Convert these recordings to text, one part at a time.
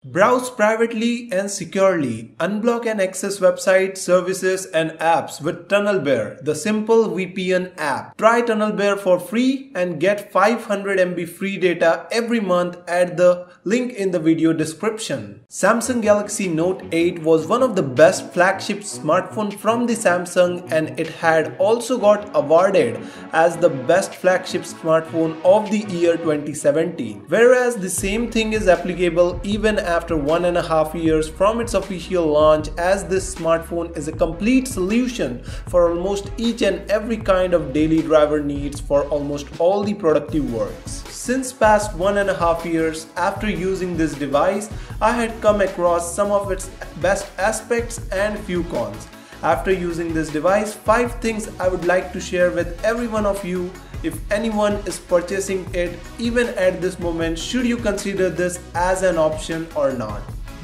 Browse privately and securely. Unblock and access websites, services, and apps with TunnelBear, the simple VPN app. Try TunnelBear for free and get 500 MB free data every month at the link in the video description. Samsung Galaxy Note 8 was one of the best flagship smartphones from the Samsung, and it had also got awarded as the best flagship smartphone of the year 2017. Whereas the same thing is applicable even after 1.5 years from its official launch, as this smartphone is a complete solution for almost each and every kind of daily driver needs for almost all the productive works. Since past 1.5 years after using this device, I had come across some of its best aspects and few cons. After using this device, 5 things I would like to share with every one of you. If anyone is purchasing it even at this moment, should you consider this as an option or not?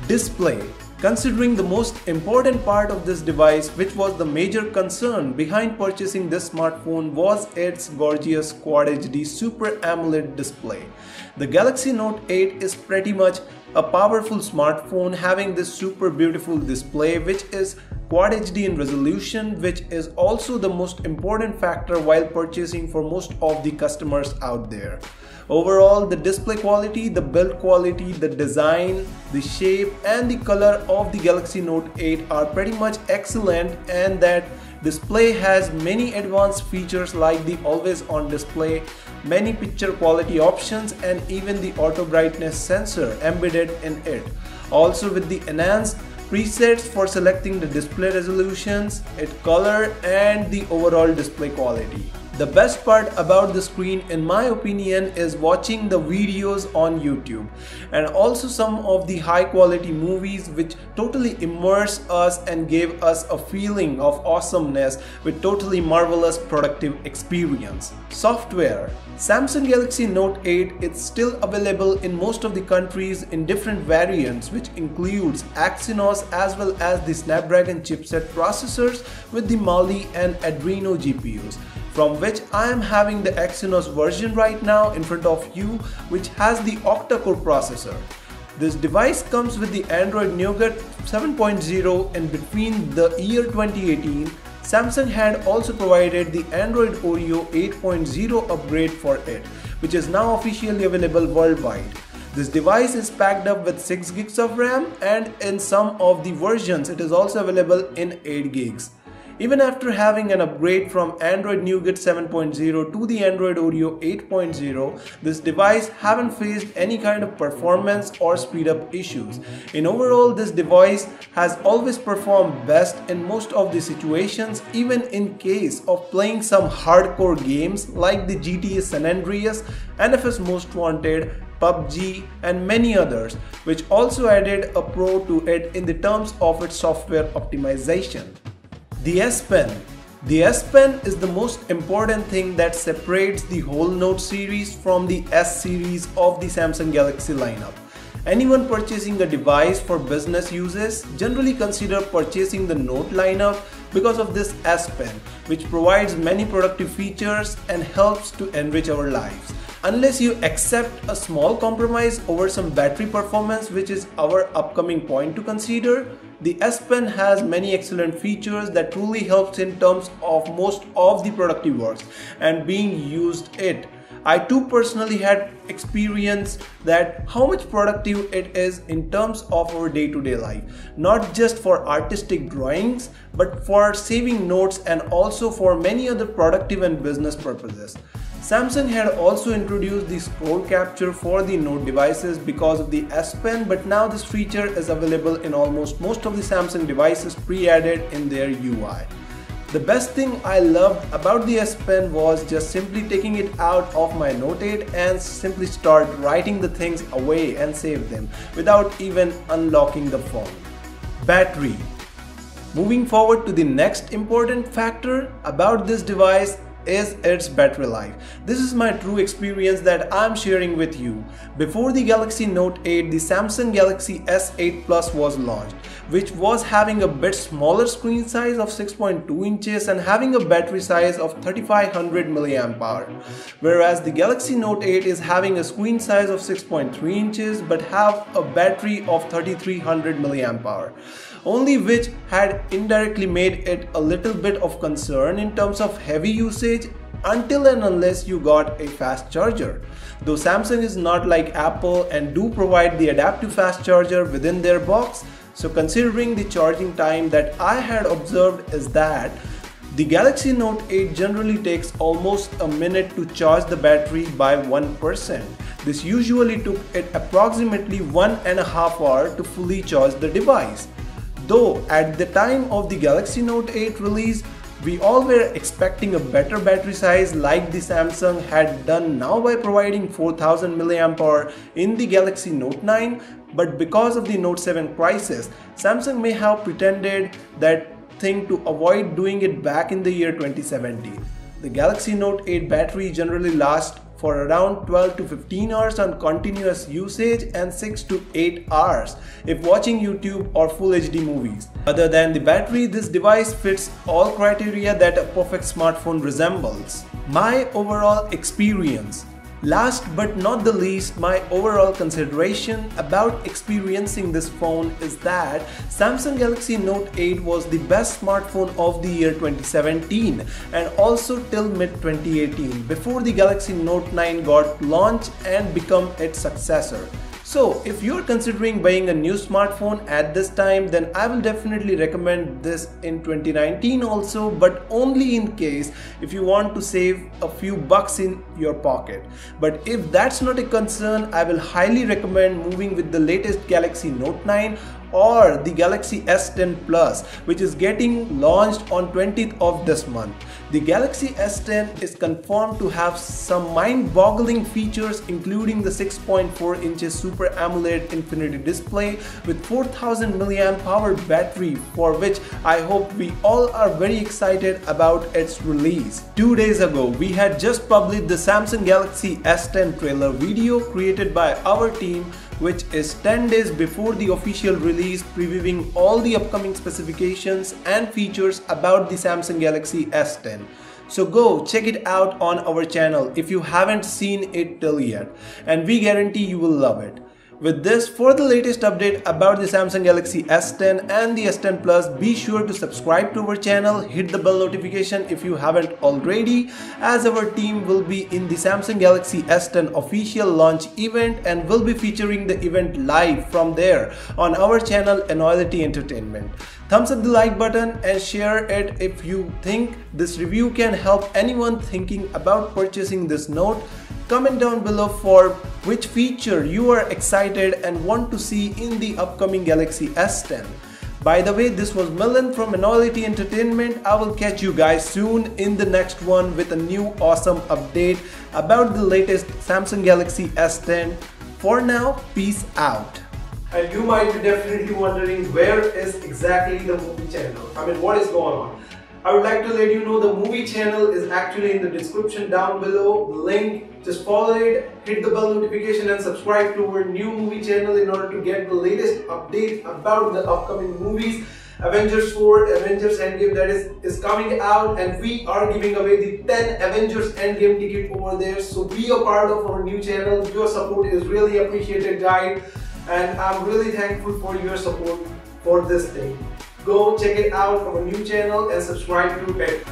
Display. Considering the most important part of this device, which was the major concern behind purchasing this smartphone, was its gorgeous Quad HD Super AMOLED display. The Galaxy Note 8 is pretty much a powerful smartphone having this super beautiful display, which is Quad HD in resolution, which is also the most important factor while purchasing for most of the customers out there. Overall, the display quality, the build quality, the design, the shape and the color of the Galaxy Note 8 are pretty much excellent, and that display has many advanced features like the always on display, many picture quality options, and even the auto brightness sensor embedded in it. Also with the enhanced presets for selecting the display resolutions, its color and the overall display quality. The best part about the screen in my opinion is watching the videos on YouTube, and also some of the high quality movies which totally immerse us and gave us a feeling of awesomeness with totally marvelous productive experience. Software. Samsung Galaxy Note 8 is still available in most of the countries in different variants, which includes Exynos as well as the Snapdragon chipset processors with the Mali and Adreno GPUs, from which I am having the Exynos version right now in front of you, which has the octa-core processor. This device comes with the Android Nougat 7.0, and between the year 2018, Samsung had also provided the Android Oreo 8.0 upgrade for it, which is now officially available worldwide. This device is packed up with 6 gigs of RAM, and in some of the versions it is also available in 8 gigs. Even after having an upgrade from Android Nougat 7.0 to the Android Oreo 8.0, this device haven't faced any kind of performance or speed up issues. In overall, this device has always performed best in most of the situations, even in case of playing some hardcore games like the GTA San Andreas, NFS Most Wanted, PUBG and many others, which also added a pro to it in the terms of its software optimization. The S Pen. The S Pen is the most important thing that separates the whole Note series from the S series of the Samsung Galaxy lineup. Anyone purchasing a device for business uses generally consider purchasing the Note lineup because of this S Pen, which provides many productive features and helps to enrich our lives. Unless you accept a small compromise over some battery performance, which is our upcoming point to consider, the S Pen has many excellent features that truly helps in terms of most of the productive works and being used it. I too personally had experience that how much productive it is in terms of our day-to-day life, not just for artistic drawings but for saving notes and also for many other productive and business purposes. Samsung had also introduced the scroll capture for the Note devices because of the S Pen, but now this feature is available in almost most of the Samsung devices pre-added in their UI. The best thing I loved about the S Pen was just simply taking it out of my Note 8 and simply start writing the things away and save them without even unlocking the phone. Battery. Moving forward to the next important factor about this device is its battery life. This is my true experience that I'm sharing with you. Before the Galaxy Note 8, the Samsung Galaxy S8 Plus was launched, which was having a bit smaller screen size of 6.2 inches and having a battery size of 3500 mAh, whereas the Galaxy Note 8 is having a screen size of 6.3 inches but have a battery of 3300 mAh, only which had indirectly made it a little bit of concern in terms of heavy usage until and unless you got a fast charger. Though Samsung is not like Apple and do provide the adaptive fast charger within their box, so considering the charging time that I had observed is that the Galaxy Note 8 generally takes almost a minute to charge the battery by 1%. This usually took it approximately 1.5 hours to fully charge the device. Though at the time of the Galaxy Note 8 release, we all were expecting a better battery size like the Samsung had done now by providing 4000 mAh in the Galaxy Note 9, but because of the Note 7 crisis, Samsung may have pretended that thing to avoid doing it back in the year 2017. The Galaxy Note 8 battery generally lasts for around 12 to 15 hours on continuous usage and 6 to 8 hours if watching YouTube or Full HD movies. Other than the battery, this device fits all criteria that a perfect smartphone resembles. My overall experience. Last but not the least, my overall consideration about experiencing this phone is that Samsung Galaxy Note 8 was the best smartphone of the year 2017 and also till mid-2018 before the Galaxy Note 9 got launched and become its successor. So if you're considering buying a new smartphone at this time, then I will definitely recommend this in 2019 also, but only in case if you want to save a few bucks in your pocket. But if that's not a concern, I will highly recommend moving with the latest Galaxy Note 9 or the Galaxy S10 Plus, which is getting launched on 20th of this month. The Galaxy S10 is confirmed to have some mind-boggling features, including the 6.4 inches Super AMOLED Infinity display with 4000 mAh battery, for which I hope we all are very excited about its release. 2 days ago, we had just published the Samsung Galaxy S10 trailer video created by our team, which is 10 days before the official release, previewing all the upcoming specifications and features about the Samsung Galaxy S10. So go check it out on our channel if you haven't seen it till yet, and we guarantee you will love it. With this, for the latest update about the Samsung Galaxy S10 and the S10 Plus, be sure to subscribe to our channel, hit the bell notification if you haven't already, as our team will be in the Samsung Galaxy S10 official launch event and will be featuring the event live from there on our channel Enoylity Entertainment. Thumbs up the like button and share it if you think this review can help anyone thinking about purchasing this Note. Comment down below for which feature you are excited and want to see in the upcoming Galaxy S10. By the way, this was Milan from Enoylity Entertainment. I will catch you guys soon in the next one with a new awesome update about the latest Samsung Galaxy S10. For now, peace out. And you might be definitely wondering, where is exactly the movie channel? I mean, what is going on? I would like to let you know the movie channel is actually in the description down below. The link, just follow it, hit the bell notification and subscribe to our new movie channel in order to get the latest update about the upcoming movies. Avengers 4, Avengers Endgame, that is coming out, and we are giving away the 10 Avengers Endgame ticket over there. So be a part of our new channel. Your support is really appreciated, guys, and I'm really thankful for your support for this thing. Go check it out on our new channel and subscribe to it.